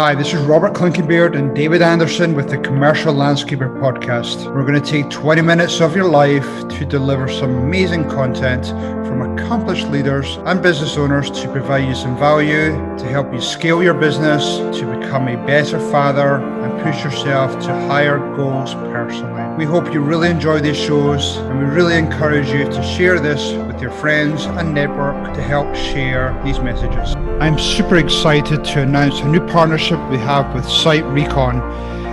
Hi, this is Robert Clinkenbeard and David Anderson with the Commercial Landscaper Podcast. We're going to take 20 minutes of your life to deliver some amazing content from accomplished leaders and business owners to provide you some value, to help you scale your business, to become a better father and push yourself to higher goals personally. We hope you really enjoy these shows, and we really encourage you to share this with your friends and network to help share these messages. I'm super excited to announce a new partnership we have with Site Recon.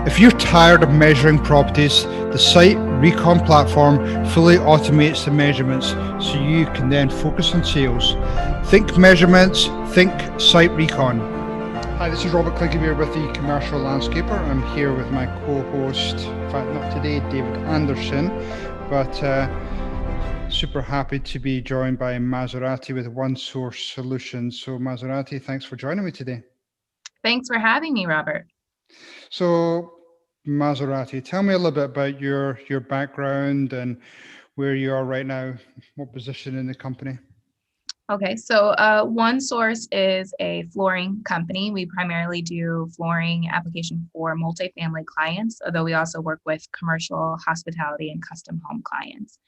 If you're tired of measuring properties, the Site Recon platform fully automates the measurements so you can then focus on sales. Think measurements, think Site Recon. Hi, this is Robert Clinkenbeard with the Commercial Landscaper. I'm here with my co-host, in fact not today, David Anderson, but super happy to be joined by Mazeratie with OneSource Solutions. So Mazeratie, thanks for joining me today. Thanks for having me, Robert. So Mazeratie, tell me a little bit about your background and where you are right now, what position in the company. Okay, so OneSource is a flooring company. We primarily do flooring application for multifamily clients, although we also work with commercial, hospitality, and custom home clients.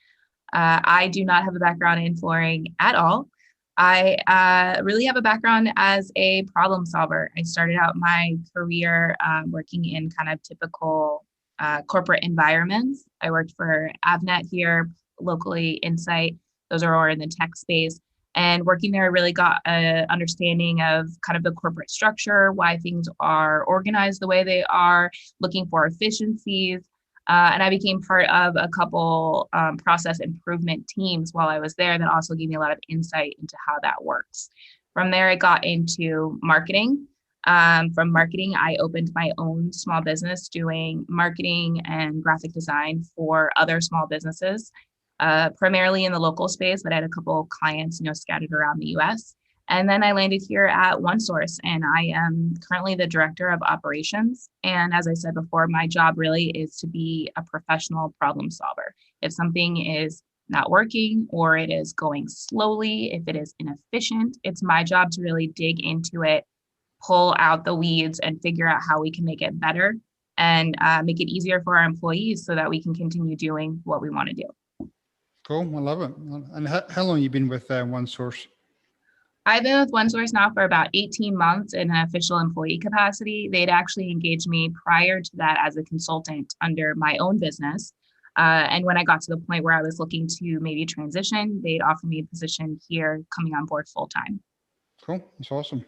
I do not have a background in flooring at all. I really have a background as a problem solver. I started out my career working in kind of typical corporate environments. I worked for Avnet here, locally, Insight. Those are all in the tech space. And working there, I really got an understanding of kind of the corporate structure, why things are organized the way they are, looking for efficiencies. And I became part of a couple process improvement teams while I was there that also gave me a lot of insight into how that works. From there, I got into marketing. From marketing, I opened my own small business doing marketing and graphic design for other small businesses, primarily in the local space, but I had a couple clients, scattered around the US. And then I landed here at OneSource, and I am currently the director of operations. And as I said before, my job really is to be a professional problem solver. If something is not working or it is going slowly, if it is inefficient, it's my job to really dig into it, pull out the weeds, and figure out how we can make it better and make it easier for our employees so that we can continue doing what we want to do. Cool, I love it. And how long have you been with OneSource? I've been with OneSource now for about 18 months in an official employee capacity. They'd actually engaged me prior to that as a consultant under my own business. And when I got to the point where I was looking to maybe transition, they'd offer me a position here coming on board full time. Cool, that's awesome.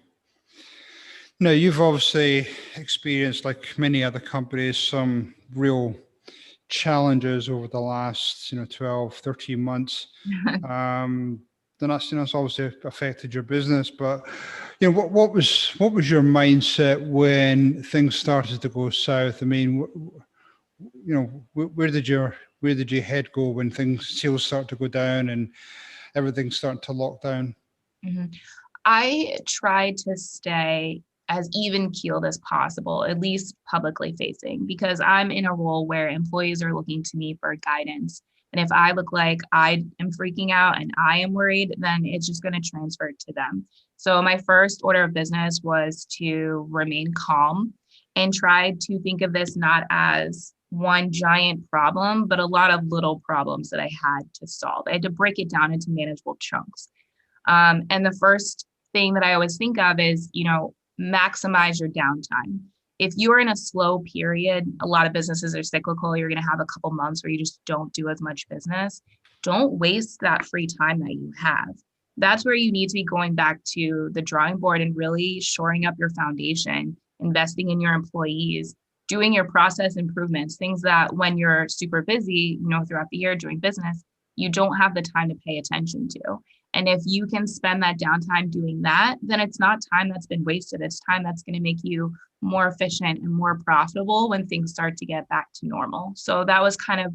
Now, you've obviously experienced, like many other companies, some real challenges over the last 12, 13 months. Then that's obviously affected your business, but what was your mindset when things started to go south? I mean, where did your head go when sales start to go down and everything started to lock down? Mm-hmm. I tried to stay as even keeled as possible, at least publicly facing, because I'm in a role where employees are looking to me for guidance. And if I look like I am freaking out and I am worried, then it's just going to transfer to them. So my first order of business was to remain calm and try to think of this not as one giant problem, but a lot of little problems that I had to solve. I had to break it down into manageable chunks. And the first thing that I always think of is, maximize your downtime. If you're in a slow period, a lot of businesses are cyclical. You're going to have a couple months where you just don't do as much business. Don't waste that free time that you have. That's where you need to be going back to the drawing board and really shoring up your foundation, investing in your employees, doing your process improvements, things that when you're super busy, throughout the year doing business, you don't have the time to pay attention to. And if you can spend that downtime doing that, then it's not time that's been wasted. It's time that's going to make you more efficient and more profitable when things start to get back to normal. So that was kind of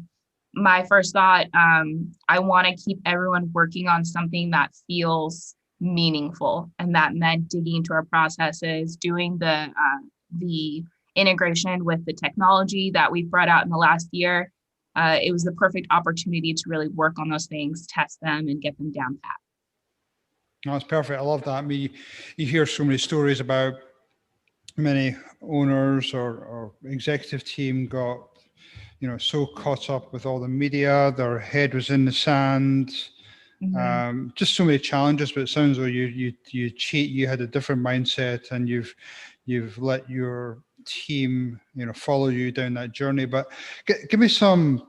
my first thought. I want to keep everyone working on something that feels meaningful. And that meant digging into our processes, doing the integration with the technology that we've brought out in the last year. It was the perfect opportunity to really work on those things, test them, and get them down pat. No, it's perfect. I love that. I mean, you hear so many stories about many owners or executive team got, so caught up with all the media, their head was in the sand. Just so many challenges, but it sounds like you had a different mindset, and you've let your team, follow you down that journey. But give me some,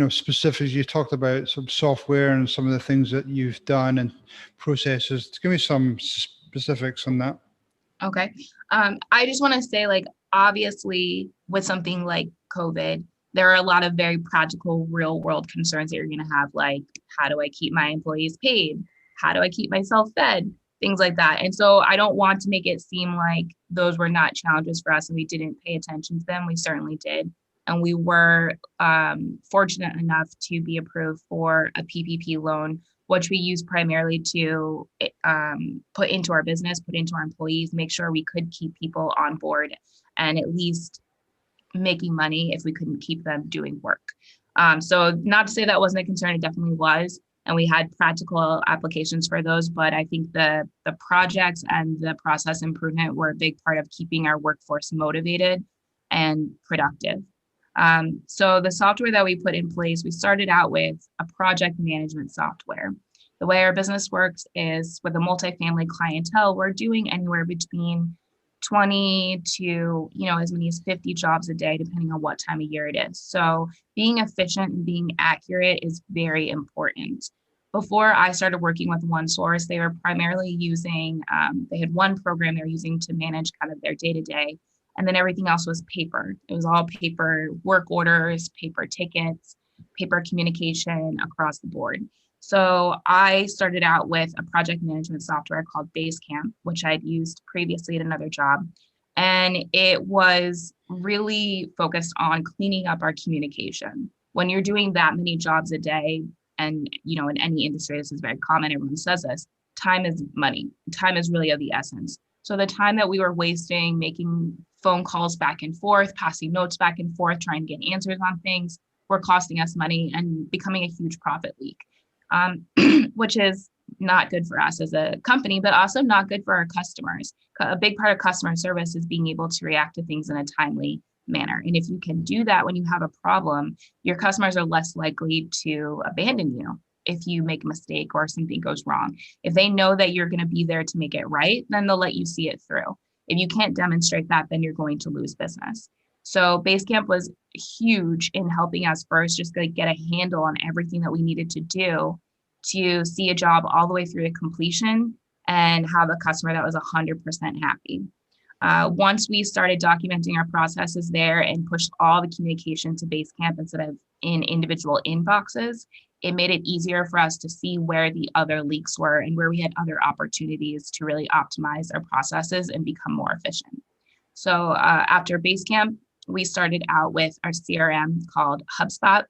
specifics. You talked about some software and some of the things that you've done and processes. Give me some specifics on that. Okay. I just want to say, like, obviously, with something like COVID, there are a lot of very practical, real world concerns that you're going to have, like, how do I keep my employees paid? How do I keep myself fed? Things like that. And so I don't want to make it seem like those were not challenges for us and we didn't pay attention to them. We certainly did. And we were fortunate enough to be approved for a PPP loan, which we use primarily to put into our business, put into our employees, make sure we could keep people on board and at least making money if we couldn't keep them doing work. So not to say that wasn't a concern, it definitely was. And we had practical applications for those, but I think the projects and the process improvement were a big part of keeping our workforce motivated and productive. So the software that we put in place, we started out with a project management software. The way our business works is with a multifamily clientele, we're doing anywhere between 20 to, as many as 50 jobs a day, depending on what time of year it is. So being efficient and being accurate is very important. Before I started working with OneSource, they were primarily using, they had one program they're using to manage kind of their day-to-day. And then everything else was paper. It was all paper work orders, paper tickets, paper communication across the board. So I started out with a project management software called Basecamp, which I'd used previously at another job. And it was really focused on cleaning up our communication. When you're doing that many jobs a day, and in any industry, this is very common, everyone says this, time is money. Time is really of the essence. So the time that we were wasting making phone calls back and forth, passing notes back and forth, trying to get answers on things, were costing us money and becoming a huge profit leak, which is not good for us as a company, but also not good for our customers. A big part of customer service is being able to react to things in a timely manner. And if you can do that when you have a problem, your customers are less likely to abandon you if you make a mistake or something goes wrong. If they know that you're going to be there to make it right, then they'll let you see it through. If you can't demonstrate that, then you're going to lose business. So Basecamp was huge in helping us first just get a handle on everything that we needed to do to see a job all the way through to completion and have a customer that was 100% happy. Once we started documenting our processes there and pushed all the communication to Basecamp instead of in individual inboxes, it made it easier for us to see where the other leaks were and where we had other opportunities to really optimize our processes and become more efficient. So after Basecamp, we started out with our CRM called HubSpot.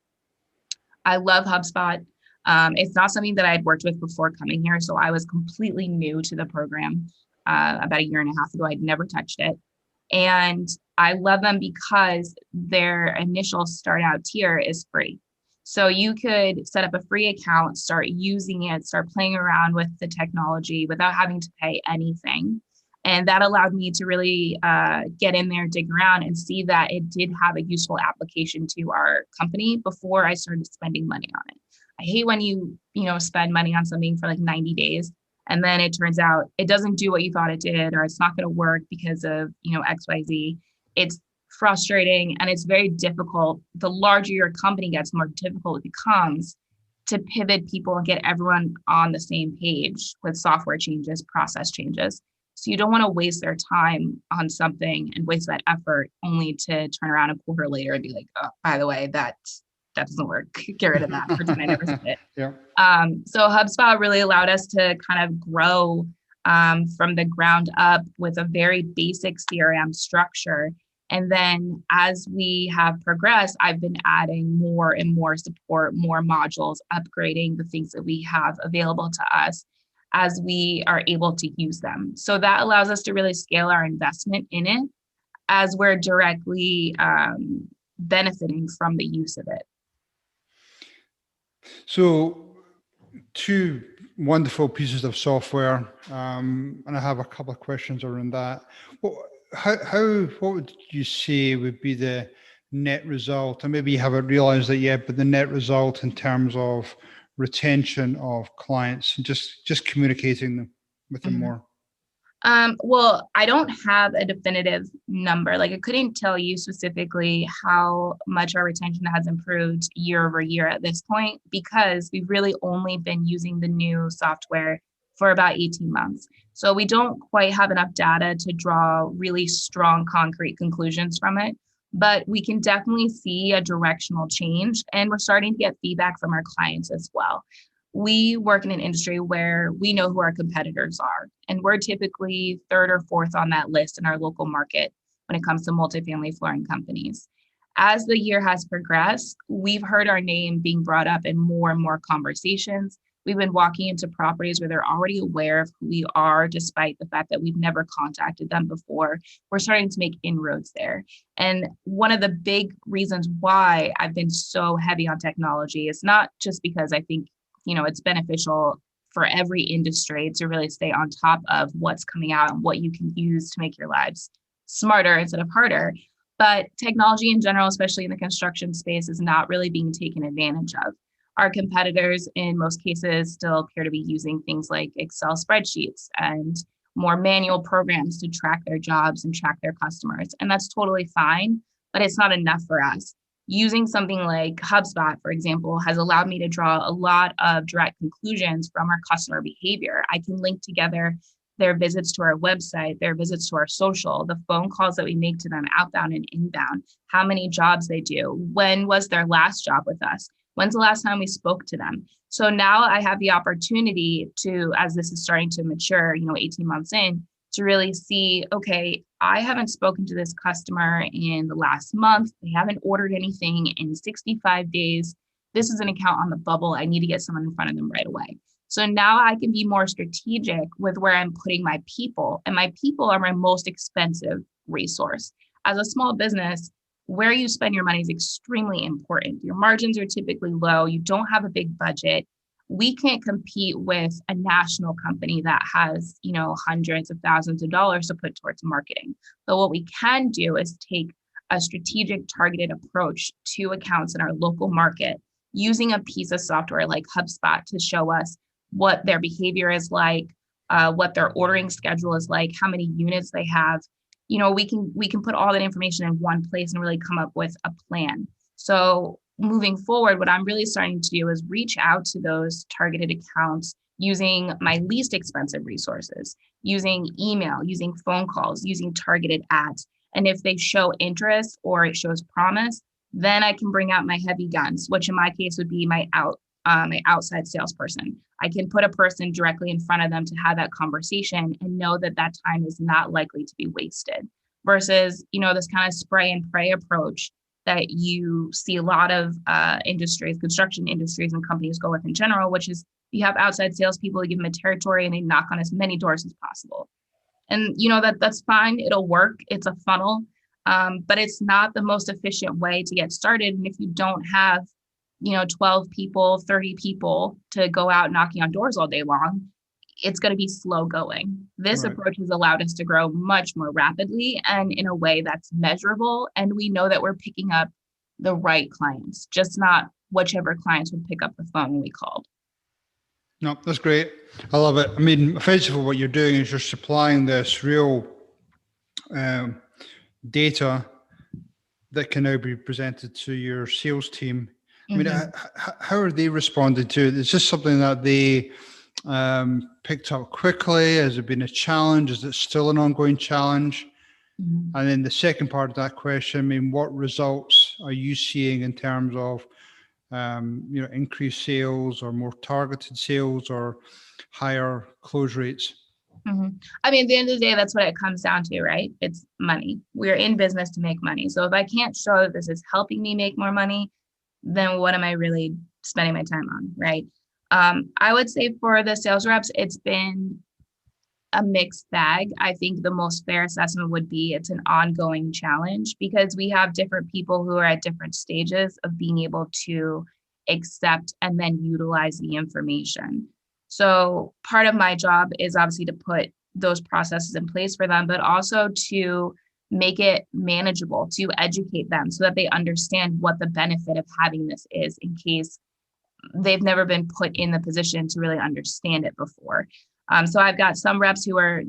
I love HubSpot. It's not something that I'd worked with before coming here, so I was completely new to the program. About a year and a half ago, I'd never touched it. And I love them because their initial start out tier is free. So you could set up a free account, start using it, start playing around with the technology without having to pay anything. And that allowed me to really get in there, dig around, and see that it did have a useful application to our company before I started spending money on it. I hate when you spend money on something for like 90 days and then it turns out it doesn't do what you thought it did, or it's not going to work because of, XYZ. It's frustrating and it's very difficult. The larger your company gets, the more difficult it becomes to pivot people and get everyone on the same page with software changes, process changes. So you don't want to waste their time on something and waste that effort only to turn around a quarter later and be like, oh, by the way, that doesn't work. Get rid of that. Pretend I never said it. Yeah. So HubSpot really allowed us to kind of grow from the ground up with a very basic CRM structure. And then as we have progressed, I've been adding more and more support, more modules, upgrading the things that we have available to us as we are able to use them. So that allows us to really scale our investment in it as we're directly benefiting from the use of it. So, two wonderful pieces of software, and I have a couple of questions around that. Well, what would you say would be the net result? And maybe you haven't realized that yet, but the net result in terms of retention of clients and just communicating them with them Mhm. more. Well, I don't have a definitive number. Like I couldn't tell you specifically how much our retention has improved year over year at this point, because we've really only been using the new software for about 18 months. So we don't quite have enough data to draw really strong, concrete conclusions from it. But we can definitely see a directional change, and we're starting to get feedback from our clients as well. We work in an industry where we know who our competitors are, and we're typically third or fourth on that list in our local market when it comes to multifamily flooring companies. As the year has progressed, we've heard our name being brought up in more and more conversations. We've been walking into properties where they're already aware of who we are, despite the fact that we've never contacted them before. We're starting to make inroads there. And one of the big reasons why I've been so heavy on technology is not just because I think it's beneficial for every industry to really stay on top of what's coming out and what you can use to make your lives smarter instead of harder. But technology in general, especially in the construction space, is not really being taken advantage of. Our competitors, in most cases, still appear to be using things like Excel spreadsheets and more manual programs to track their jobs and track their customers. And that's totally fine, but it's not enough for us. Using something like HubSpot, for example, has allowed me to draw a lot of direct conclusions from our customer behavior. I can link together their visits to our website, their visits to our social, the phone calls that we make to them outbound and inbound, how many jobs they do, when was their last job with us, when's the last time we spoke to them. So now I have the opportunity to, as this is starting to mature, 18 months in, to really see, okay, I haven't spoken to this customer in the last month. They haven't ordered anything in 65 days. This is an account on the bubble. I need to get someone in front of them right away. So now I can be more strategic with where I'm putting my people, and my people are my most expensive resource. As a small business, where you spend your money is extremely important. Your margins are typically low. You don't have a big budget. We can't compete with a national company that has, hundreds of thousands of dollars to put towards marketing. But what we can do is take a strategic targeted approach to accounts in our local market using a piece of software like HubSpot to show us what their behavior is like, what their ordering schedule is like, how many units they have. We can put all that information in one place and really come up with a plan. So moving forward, what I'm really starting to do is reach out to those targeted accounts using my least expensive resources, using email, using phone calls, using targeted ads. And if they show interest or it shows promise, then I can bring out my heavy guns, which in my case would be my outside salesperson. I can put a person directly in front of them to have that conversation and know that that time is not likely to be wasted versus, this kind of spray and pray approach that you see a lot of industries, construction industries and companies go with in general, which is you have outside salespeople, you give them a territory and they knock on as many doors as possible. And that's fine. It'll work. It's a funnel, but it's not the most efficient way to get started. And if you don't have 12 people, 30 people to go out knocking on doors all day long, it's going to be slow going. This approach has allowed us to grow much more rapidly and in a way that's measurable. And we know that we're picking up the right clients, just not whichever clients would pick up the phone when we called. No, that's great. I love it. I mean, effectively what you're doing is you're supplying this real data that can now be presented to your sales team. I mean, how are they responding to it? Is this something that they picked up quickly? Has it been a challenge? Is it still an ongoing challenge? And then the second part of that question, I mean, what results are you seeing in terms of, increased sales or more targeted sales or higher close rates? I mean, at the end of the day, that's what it comes down to, right? It's money. We're in business to make money. So if I can't show that this is helping me make more money, then what am I really spending my time on, right? I would say for the sales reps, it's been a mixed bag. I think the most fair assessment would be it's an ongoing challenge because we have different people who are at different stages of being able to accept and then utilize the information. So part of my job is obviously to put those processes in place for them, but also to make it manageable, to educate them so that they understand what the benefit of having this is in case they've never been put in the position to really understand it before. So I've got some reps who are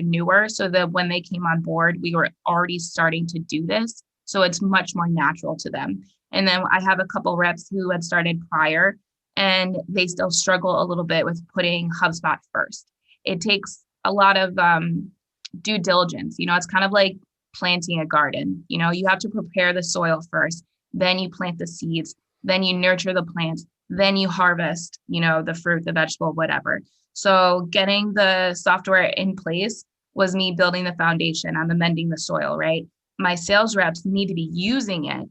newer, so that when they came on board, we were already starting to do this. So it's much more natural to them. And then I have a couple reps who had started prior, and they still struggle a little bit with putting HubSpot first. It takes a lot of due diligence. It's kind of like planting a garden. You have to prepare the soil first, then you plant the seeds, then you nurture the plants, then you harvest, the fruit, the vegetable, whatever. So getting the software in place was me building the foundation. I'm amending the soil, right? My sales reps need to be using it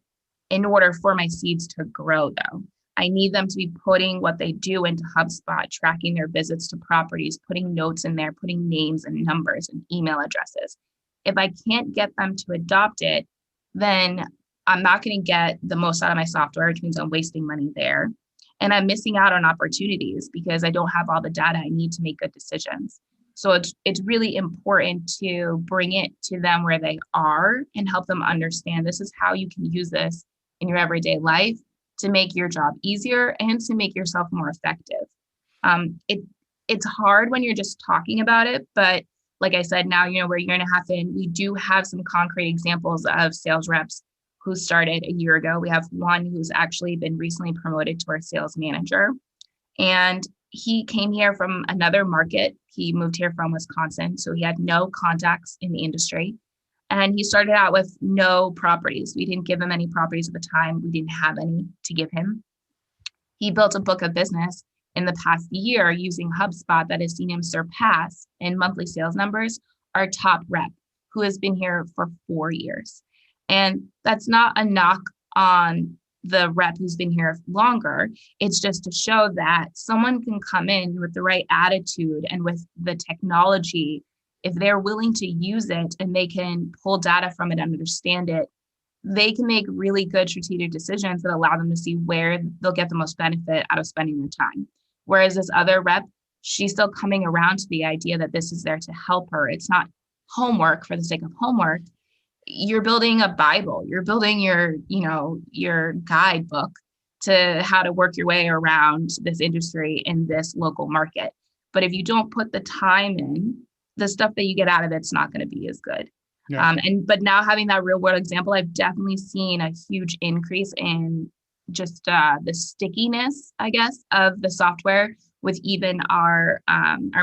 in order for my seeds to grow, though. I need them to be putting what they do into HubSpot, tracking their visits to properties, putting notes in there, putting names and numbers and email addresses. If I can't get them to adopt it, then I'm not going to get the most out of my software, which means I'm wasting money there. And I'm missing out on opportunities because I don't have all the data I need to make good decisions. So it's really important to bring it to them where they are and help them understand this is how you can use this in your everyday life to make your job easier and to make yourself more effective. It's hard when you're just talking about it, but like I said, now, we're a year and a half in, we do have some concrete examples of sales reps who started a year ago. We have one who's actually been recently promoted to our sales manager. And he came here from another market. He moved here from Wisconsin. So he had no contacts in the industry. And he started out with no properties. We didn't give him any properties at the time. We didn't have any to give him. He built a book of business in the past year using HubSpot that has seen him surpass in monthly sales numbers our top rep, who has been here for 4 years. And that's not a knock on the rep who's been here longer. It's just to show that someone can come in with the right attitude and with the technology. If they're willing to use it and they can pull data from it and understand it, they can make really good strategic decisions that allow them to see where they'll get the most benefit out of spending their time. Whereas this other rep, she's still coming around to the idea that this is there to help her. It's not homework for the sake of homework. You're building a Bible. You're building your guidebook to how to work your way around this industry in this local market. But if you don't put the time in, the stuff that you get out of it's not going to be as good. Yeah. But now having that real world example, I've definitely seen a huge increase in just the stickiness, I guess, of the software with even our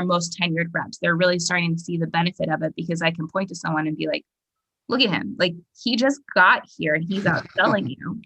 most tenured reps. They're really starting to see the benefit of it because I can point to someone and be like, look at him. Like, he just got here and he's outselling you.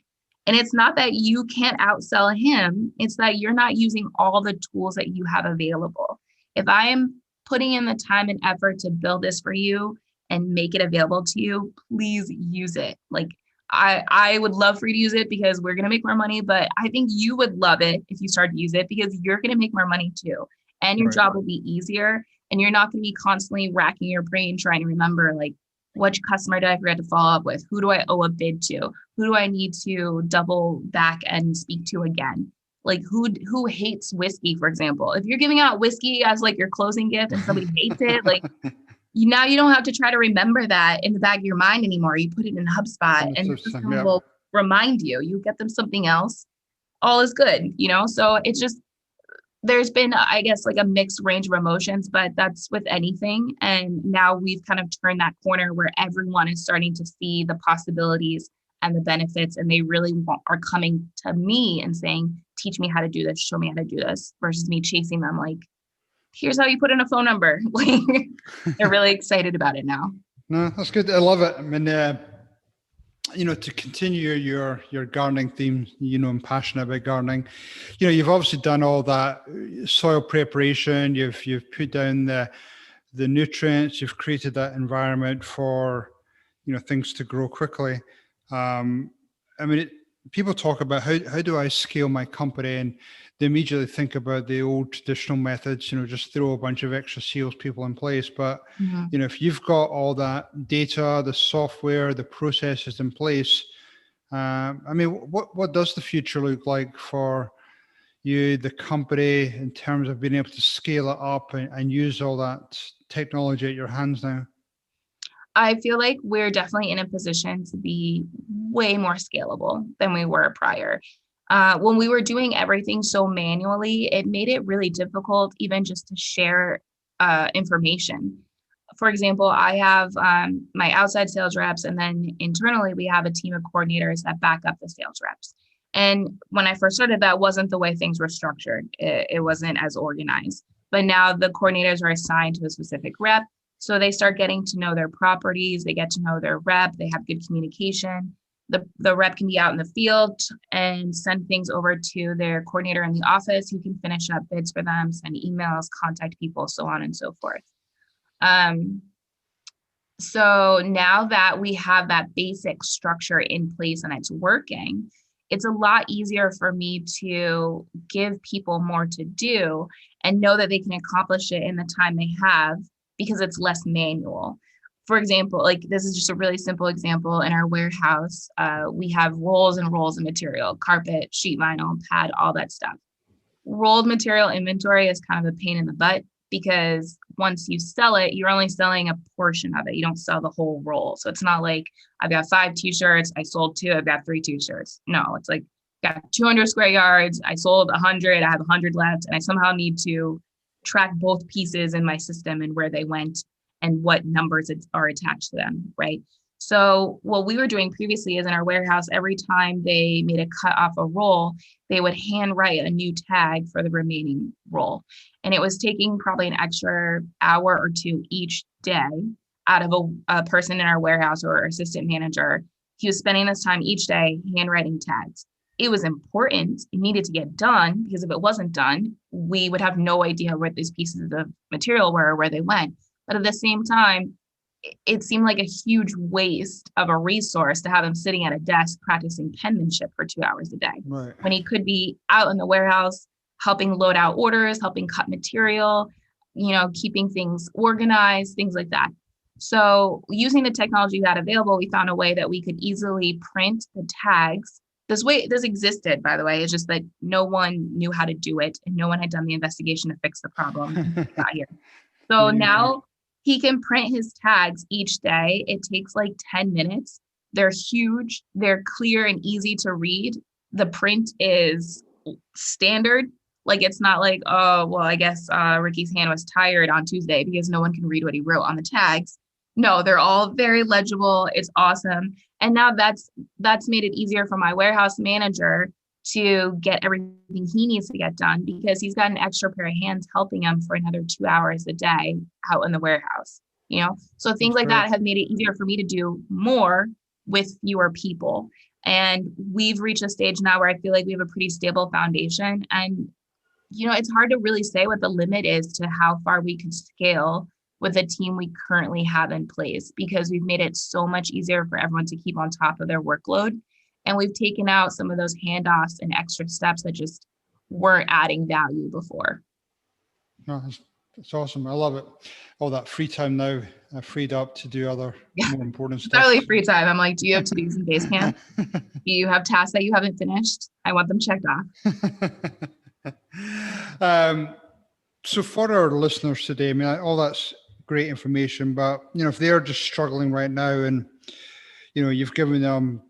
And it's not that you can't outsell him. It's that you're not using all the tools that you have available. If I'm putting in the time and effort to build this for you and make it available to you, please use it. Like, I would love for you to use it because we're going to make more money, but I think you would love it if you start to use it because you're going to make more money too. And your job will be easier and you're not going to be constantly racking your brain trying to remember, like, which customer did I forget to follow up with? Who do I owe a bid to? Who do I need to double back and speak to again? Like, who hates whiskey, for example? If you're giving out whiskey as like your closing gift and somebody hates it, like, now you don't have to try to remember that in the back of your mind anymore. You put it in HubSpot and the system will remind you. You get them something else. All is good, So it's just, there's been, I guess, like a mixed range of emotions, but that's with anything. And now we've kind of turned that corner where everyone is starting to see the possibilities and the benefits. And they really are coming to me and saying, teach me how to do this, show me how to do this, versus me chasing them like, here's how you put in a phone number. Like, they're really excited about it now. No, that's good. I love it. I mean, to continue your gardening theme, I'm passionate about gardening. You've obviously done all that soil preparation. You've put down the nutrients. You've created that environment for things to grow quickly. People talk about how do I scale my company, and they immediately think about the old traditional methods. Just throw a bunch of extra salespeople in place. But if you've got all that data, the software, the processes in place, what does the future look like for you, the company, in terms of being able to scale it up and use all that technology at your hands now? I feel like we're definitely in a position to be way more scalable than we were prior. When we were doing everything so manually, it made it really difficult even just to share information. For example, I have my outside sales reps, and then internally we have a team of coordinators that back up the sales reps. And when I first started, that wasn't the way things were structured. It wasn't as organized. But now the coordinators are assigned to a specific rep. So they start getting to know their properties, they get to know their rep, they have good communication. The rep can be out in the field and send things over to their coordinator in the office who can finish up bids for them, send emails, contact people, so on and so forth. So now that we have that basic structure in place and it's working, it's a lot easier for me to give people more to do and know that they can accomplish it in the time they have because it's less manual. For example, like this is just a really simple example. In our warehouse, we have rolls and rolls of material, carpet, sheet vinyl, pad, all that stuff. Rolled material inventory is kind of a pain in the butt because once you sell it, you're only selling a portion of it. You don't sell the whole roll. So it's not like I've got 5 t-shirts, I sold 2, I've got 3 t-shirts. No, it's like got 200 square yards, I sold 100, I have 100 left, and I somehow need to track both pieces in my system and where they went and what numbers are attached to them, right? So what we were doing previously is in our warehouse, every time they made a cut off a roll, they would handwrite a new tag for the remaining roll. And it was taking probably an extra hour or 2 each day out of a person in our warehouse or assistant manager. He was spending this time each day handwriting tags. It was important. It needed to get done because if it wasn't done, we would have no idea where these pieces of material were or where they went. But at the same time, it seemed like a huge waste of a resource to have him sitting at a desk practicing penmanship for 2 hours a day, right, when he could be out in the warehouse helping load out orders, helping cut material, keeping things organized, things like that. So using the technology that available, we found a way that we could easily print the tags. This existed, by the way. It's just that no one knew how to do it and no one had done the investigation to fix the problem got here. So now he can print his tags each day. It takes like 10 minutes. They're huge. They're clear and easy to read. The print is standard. Like it's not like, oh, well, I guess Ricky's hand was tired on Tuesday because no one can read what he wrote on the tags. No, they're all very legible. It's awesome. And now that's made it easier for my warehouse manager to get everything he needs to get done because he's got an extra pair of hands helping him for another 2 hours a day out in the warehouse, So things like that have made it easier for me to do more with fewer people. And we've reached a stage now where I feel like we have a pretty stable foundation. And, it's hard to really say what the limit is to how far we could scale with the team we currently have in place because we've made it so much easier for everyone to keep on top of their workload. And we've taken out some of those handoffs and extra steps that just weren't adding value before. Oh, that's awesome. I love it. All that free time now freed up to do other more important stuff. Totally free time. I'm like, do you have to-dos in Basecamp? Do you have tasks that you haven't finished? I want them checked off. So for our listeners today, I mean, all that's great information, but, if they're just struggling right now and, you've given them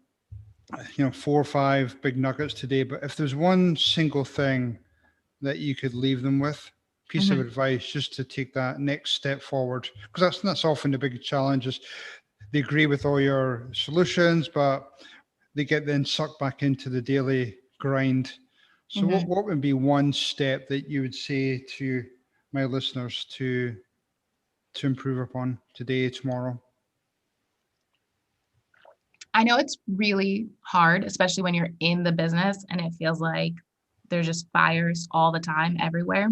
4 or 5 big nuggets today, but if there's one single thing that you could leave them with, piece of advice just to take that next step forward, because that's often the big challenge is they agree with all your solutions, but they get then sucked back into the daily grind. So what would be one step that you would say to my listeners to improve upon today, tomorrow? I know it's really hard, especially when you're in the business and it feels like there's just fires all the time everywhere.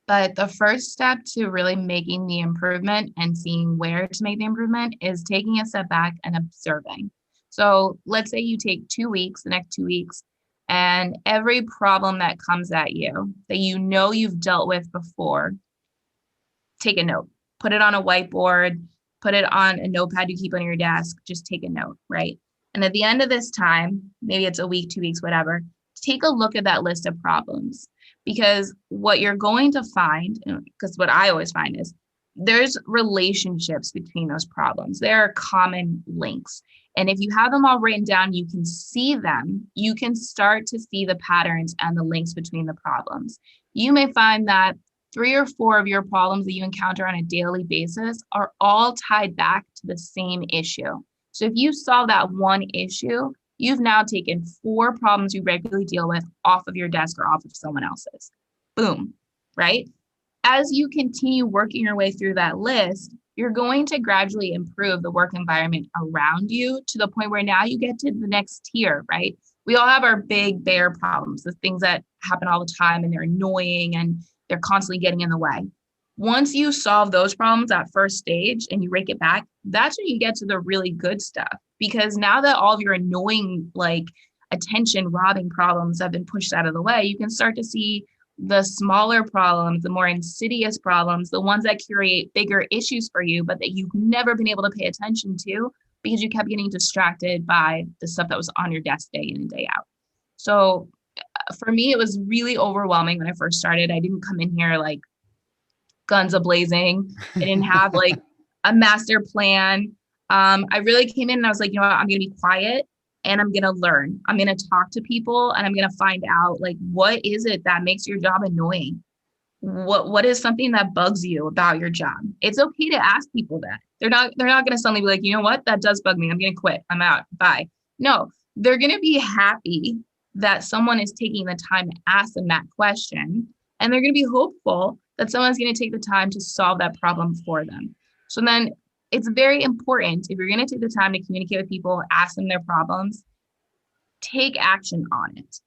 But the first step to really making the improvement and seeing where to make the improvement is taking a step back and observing. So let's say you take 2 weeks, the next 2 weeks, and every problem that comes at you that you've dealt with before, take a note, put it on a whiteboard, put it on a notepad you keep on your desk, just take a note, right? And at the end of this time, maybe it's a week, 2 weeks, whatever, take a look at that list of problems. Because what you're going to find, because what I always find is there's relationships between those problems. There are common links. And if you have them all written down, you can see them. You can start to see the patterns and the links between the problems. You may find that 3 or 4 of your problems that you encounter on a daily basis are all tied back to the same issue. So if you solve that one issue, you've now taken 4 problems you regularly deal with off of your desk or off of someone else's. Boom, right? As you continue working your way through that list, you're going to gradually improve the work environment around you to the point where now you get to the next tier, right? We all have our big bear problems, the things that happen all the time and they're annoying and they're constantly getting in the way. Once you solve those problems at first stage and you rake it back, that's when you get to the really good stuff. Because now that all of your annoying, like attention robbing problems have been pushed out of the way, you can start to see the smaller problems, the more insidious problems, the ones that create bigger issues for you, but that you've never been able to pay attention to because you kept getting distracted by the stuff that was on your desk day in and day out. So for me, it was really overwhelming when I first started. I didn't come in here like guns a-blazing. I didn't have like a master plan. I really came in and I was like, you know what, I'm going to be quiet and I'm going to learn. I'm going to talk to people and I'm going to find out like, what is it that makes your job annoying? What is something that bugs you about your job? It's okay to ask people that. They're not going to suddenly be like, you know what, that does bug me. I'm going to quit. I'm out. Bye. No, they're going to be happy that someone is taking the time to ask them that question. And they're going to be hopeful that someone's going to take the time to solve that problem for them. So then it's very important, if you're going to take the time to communicate with people, ask them their problems, take action on it.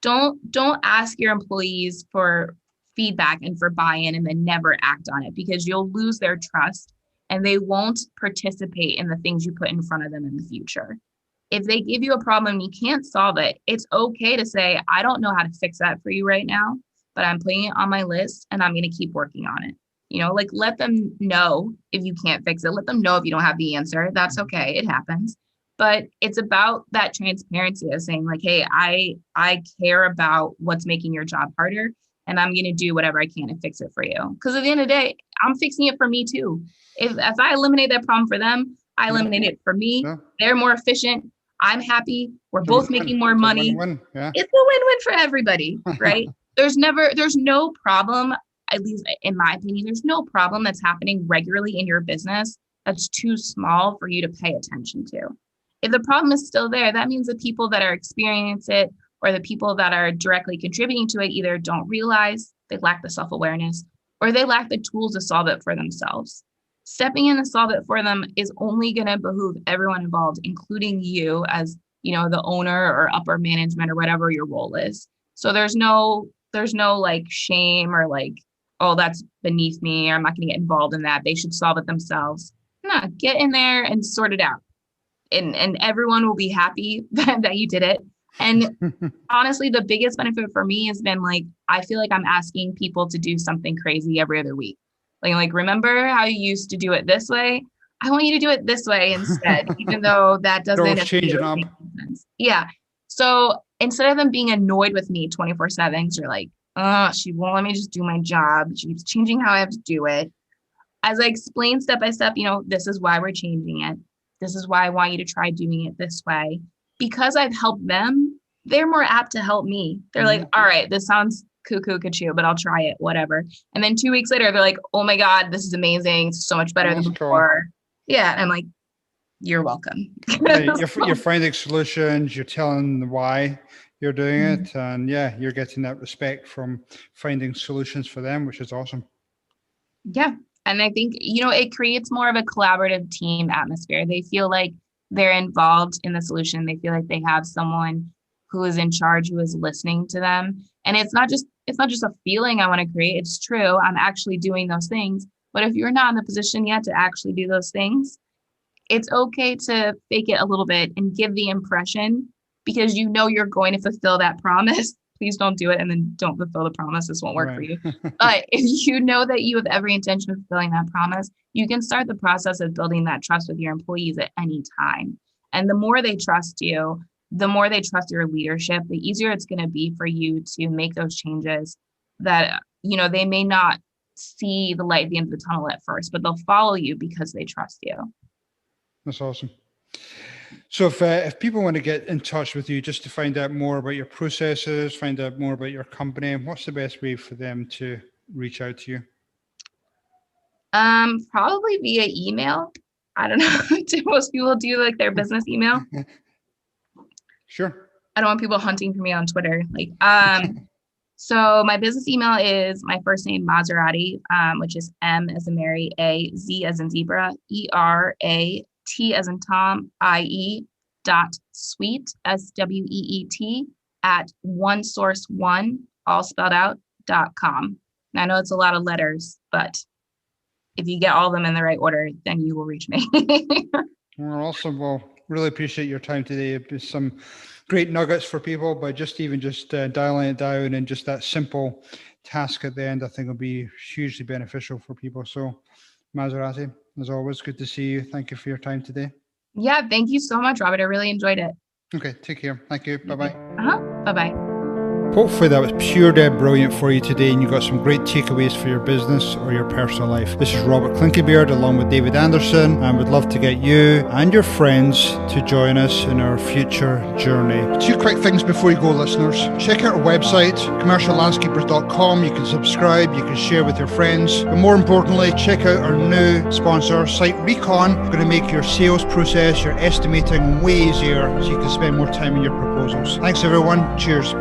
Don't ask your employees for feedback and for buy-in and then never act on it, because you'll lose their trust and they won't participate in the things you put in front of them in the future. If they give you a problem and you can't solve it, it's okay to say, I don't know how to fix that for you right now, but I'm putting it on my list and I'm going to keep working on it. You know, like let them know if you can't fix it. Let them know if you don't have the answer. That's okay. It happens. But it's about that transparency of saying like, hey, I care about what's making your job harder and I'm going to do whatever I can to fix it for you. Because at the end of the day, I'm fixing it for me too. If I eliminate that problem for them, I eliminate it for me. Yeah. They're more efficient. I'm happy. We're both making more money. Yeah. It's a win-win for everybody, right? There's no problem, at least in my opinion, there's no problem that's happening regularly in your business that's too small for you to pay attention to. If the problem is still there, that means the people that are experiencing it or the people that are directly contributing to it either don't realize, they lack the self-awareness, or they lack the tools to solve it for themselves. Stepping in to solve it for them is only going to behoove everyone involved, including you as, you know, the owner or upper management or whatever your role is. So there's no like shame or like, oh, that's beneath me, or I'm not going to get involved in that. They should solve it themselves. No, get in there and sort it out. And everyone will be happy that you did it. And honestly, the biggest benefit for me has been like, I feel like I'm asking people to do something crazy every other week. Like, remember how you used to do it this way? I want you to do it this way instead, even though that doesn't change it up. Yeah. So instead of them being annoyed with me 24/7, because you're like, oh, she won't let me just do my job. She's changing how I have to do it. As I explain step by step, you know, this is why we're changing it. This is why I want you to try doing it this way. Because I've helped them, they're more apt to help me. They're like, all right, this sounds cuckoo, but I'll try it, whatever. And then 2 weeks later, they're like, oh my God, this is amazing. It's so much better than before. Yeah. And I'm like, you're welcome. Yeah, you're finding solutions. You're telling why you're doing it. And yeah, you're getting that respect from finding solutions for them, which is awesome. Yeah. And I think, you know, it creates more of a collaborative team atmosphere. They feel like they're involved in the solution. They feel like they have someone who is in charge, who is listening to them. And it's not just a feeling I want to create. It's true. I'm actually doing those things. But if you're not in the position yet to actually do those things, it's okay to fake it a little bit and give the impression, because you know you're going to fulfill that promise. Please don't do it and then don't fulfill the promise. This won't work for you. But if you know that you have every intention of fulfilling that promise, you can start the process of building that trust with your employees at any time. And the more they trust you, the more they trust your leadership, the easier it's going to be for you to make those changes that, you know, they may not see the light at the end of the tunnel at first, but they'll follow you because they trust you. That's awesome. So if people want to get in touch with you just to find out more about your processes, find out more about your company, what's the best way for them to reach out to you? Probably via email. I don't know. Do most people do like their business email? Sure. I don't want people hunting for me on Twitter. So my business email is my first name, Mazeratie, which is M as in Mary, A, Z as in zebra, ERAT as in Tom, IE .sweet, SWEET at OneSource1, all spelled out, .com. And I know it's a lot of letters, but if you get all of them in the right order, then you will reach me. Well, awesome. Well, really appreciate your time today. It's some great nuggets for people, but just dialing it down and just that simple task at the end, I think will be hugely beneficial for people. So Mazeratie, as always, good to see you. Thank you for your time today. Yeah, thank you so much, Robert. I really enjoyed it. Okay, take care. Thank you. Bye-bye. Bye-bye. Hopefully that was pure dead brilliant for you today and you got some great takeaways for your business or your personal life. This is Robert Clinkybeard along with David Anderson, and we'd love to get you and your friends to join us in our future journey. 2 quick things before you go, listeners. Check out our website, commerciallandscapers.com. You can subscribe, you can share with your friends, but more importantly, check out our new sponsor, Site Recon. We're going to make your sales process, your estimating way easier so you can spend more time in your proposals. Thanks everyone. Cheers.